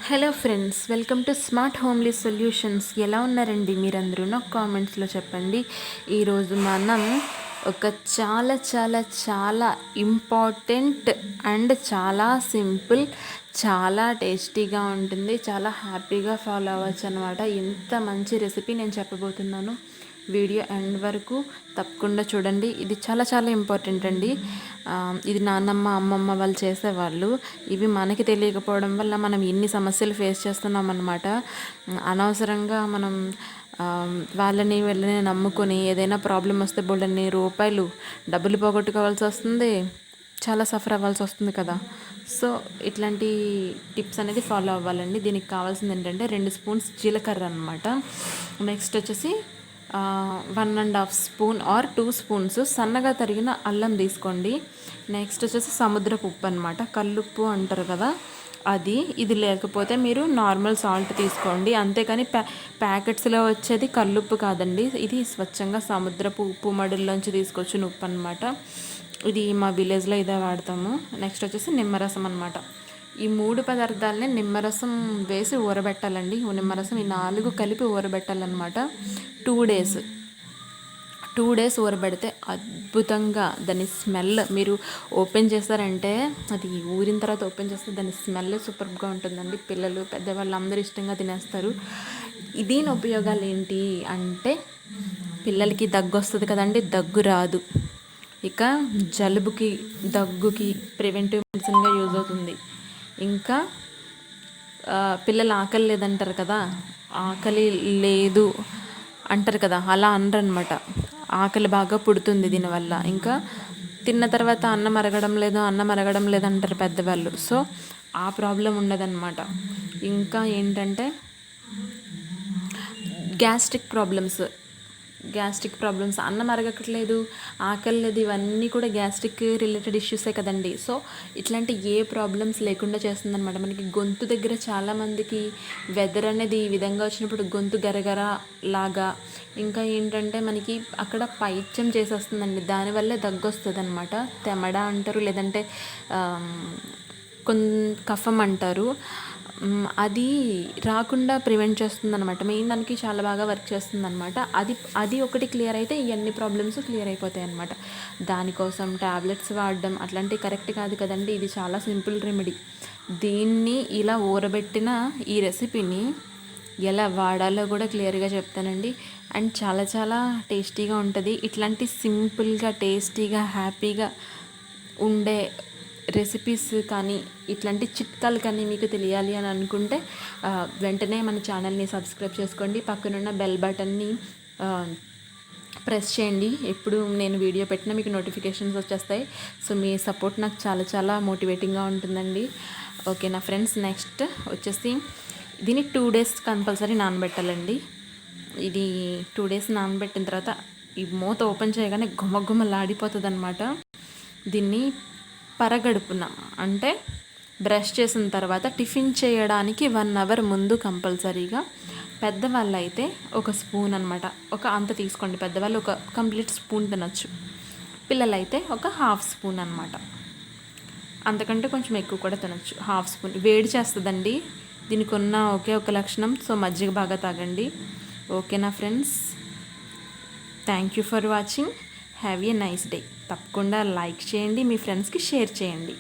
Hello friends, welcome to smart homely solutions. ఎలా ఉన్నారండి మీరందరూ? నాకు కామెంట్స్లో చెప్పండి. ఈరోజు మనం ఒక చాలా చాలా చాలా ఇంపార్టెంట్ అండ్ చాలా సింపుల్, చాలా టేస్టీగా ఉంటుంది, చాలా హ్యాపీగా ఫాలో అవ్వచ్చు అనమాట. ఇంత మంచి రెసిపీ నేను చెప్పబోతున్నాను. వీడియో ఎండ్ వరకు తప్పకుండా చూడండి. ఇది చాలా చాలా ఇంపార్టెంట్ అండి. ఇది నాన్నమ్మ అమ్మమ్మ వాళ్ళు చేసేవాళ్ళు. ఇవి మనకి తెలియకపోవడం వల్ల మనం ఎన్ని సమస్యలు ఫేస్ చేస్తున్నాం అన్నమాట. అనవసరంగా మనం వాళ్ళని వీళ్ళని నమ్ముకొని ఏదైనా ప్రాబ్లం వస్తే బోల్డన్ని రూపాయలు డబ్బులు పోగొట్టుకోవాల్సి వస్తుంది, చాలా సఫర్ అవ్వాల్సి వస్తుంది కదా. సో ఇట్లాంటి టిప్స్ అనేది ఫాలో అవ్వాలండి. దీనికి కావాల్సింది ఏంటంటే 2 స్పూన్స్ జీలకర్ర అనమాట. నెక్స్ట్ వచ్చేసి 1.5 స్పూన్ ఆర్ 2 స్పూన్స్ సన్నగా తరిగిన అల్లం తీసుకోండి. నెక్స్ట్ వచ్చేసి సముద్రపు ఉప్పు అనమాట, కల్లుప్పు అంటారు కదా అది. ఇది లేకపోతే మీరు నార్మల్ సాల్ట్ తీసుకోండి, అంతేకాని ప్యాకెట్స్లో వచ్చేది కల్లుప్పు కాదండి. ఇది స్వచ్ఛంగా సముద్రపు ఉప్పు మడుల్లోంచి తీసుకొచ్చిన ఉప్పు అనమాట. ఇది మా విలేజ్లో ఇదే వాడతాము. నెక్స్ట్ వచ్చేసి నిమ్మరసం అనమాట. ఈ 3 పదార్థాలని నిమ్మరసం వేసి ఊరబెట్టాలండి. నిమ్మరసం ఈ 4 కలిపి ఊరబెట్టాలన్నమాట. 2 డేస్ ఊరబెడితే అద్భుతంగా దాని స్మెల్ మీరు ఓపెన్ చేస్తారంటే, అది ఊరిన తర్వాత ఓపెన్ చేస్తే దాని స్మెల్ సూపర్గా ఉంటుందండి. పిల్లలు పెద్దవాళ్ళు అందరూ ఇష్టంగా తినేస్తారు. దీని ఉపయోగాలు ఏంటి అంటే, పిల్లలకి దగ్గు వస్తుంది కదండి, దగ్గు రాదు. ఇక జలుబుకి దగ్గుకి ప్రివెంటివ్ మెడిసిన్గా యూజ్ అవుతుంది. ఇంకా పిల్లలు ఆకలి లేదంటారు కదా, ఆకలి లేదు అంటారు కదా, అలా అనరనమాట. ఆకలి బాగా పుడుతుంది దీనివల్ల. ఇంకా తిన్న తర్వాత అన్నం అరగడం లేదు అంటారు పెద్దవాళ్ళు. సో ఆ ప్రాబ్లం ఉండదన్నమాట. ఇంకా ఏంటంటే గ్యాస్ట్రిక్ ప్రాబ్లమ్స్, అన్నం అరగట్లేదు, ఆకలి లేదు, ఇవన్నీ కూడా గ్యాస్ట్రిక్ రిలేటెడ్ ఇష్యూసే కదండి. సో ఇట్లాంటి ఏ ప్రాబ్లమ్స్ లేకుండా చేస్తుందన్నమాట. మనకి గొంతు దగ్గర చాలామందికి వెదర్ అనేది ఈ విధంగా వచ్చినప్పుడు గొంతు గరగర లాగా, ఇంకా ఏంటంటే మనకి అక్కడ పైత్యం చేసేస్తుందండి. దానివల్లే దగ్గు వస్తుంది అనమాట. తెమడ అంటారు, లేదంటే కఫం అంటారు. అది రాకుండా ప్రివెంట్ చేస్తుంది అనమాట. మెయిన్ దానికి చాలా బాగా వర్క్ చేస్తుంది అనమాట. అది ఒకటి క్లియర్ అయితే ఇవన్నీ ప్రాబ్లమ్స్ క్లియర్ అయిపోతాయి అనమాట. దానికోసం ట్యాబ్లెట్స్ వాడడం అట్లాంటివి కరెక్ట్ కాదు కదండి. ఇది చాలా సింపుల్ రెమెడీ. దీన్ని ఇలా ఊరబెట్టిన ఈ రెసిపీని ఎలా వాడాలో కూడా క్లియర్గా చెప్తానండి. అండ్ చాలా చాలా టేస్టీగా ఉంటుంది. ఇట్లాంటి సింపుల్గా టేస్టీగా హ్యాపీగా ఉండే రెసిపీస్ కానీ ఇట్లాంటి చిట్కాలు కానీ మీకు తెలియాలి అని అనుకుంటే వెంటనే మన ఛానల్ని సబ్స్క్రైబ్ చేసుకోండి. పక్కనున్న బెల్ బటన్ని ప్రెస్ చేయండి. ఎప్పుడు నేను వీడియో పెట్టినా మీకు నోటిఫికేషన్స్ వచ్చేస్తాయి. సో మీ సపోర్ట్ నాకు చాలా చాలా మోటివేటింగ్గా ఉంటుందండి. ఓకేనా ఫ్రెండ్స్, నెక్స్ట్ వచ్చేసి దీన్ని 2 డేస్ కంపల్సరీ నానబెట్టాలండి. ఇది 2 డేస్ నానబెట్టిన తర్వాత ఈ మూత ఓపెన్ చేయగానే గుమ్మగుమ్మలాడిపోతుంది అనమాట. దీన్ని పరగడుపున అంటే బ్రష్ చేసిన తర్వాత టిఫిన్ చేయడానికి 1 అవర్ ముందు కంపల్సరీగా, పెద్దవాళ్ళు అయితే 1 స్పూన్ అనమాట, అంత తీసుకోండి. పెద్దవాళ్ళు 1 కంప్లీట్ స్పూన్ తినొచ్చు, పిల్లలైతే 1/2 స్పూన్ అనమాట. అంతకంటే కొంచెం ఎక్కువ కూడా తినొచ్చు. 1/2 స్పూన్ వేడి చేస్తుందండి. దీనికి ఉన్న ఒక లక్షణం. సో మజ్జిగ బాగా తాగండి. ఓకేనా friends, thank you for watching. Have a nice day. తప్పకుండా లైక్ చేయండి, మీ ఫ్రెండ్స్కి షేర్ చేయండి.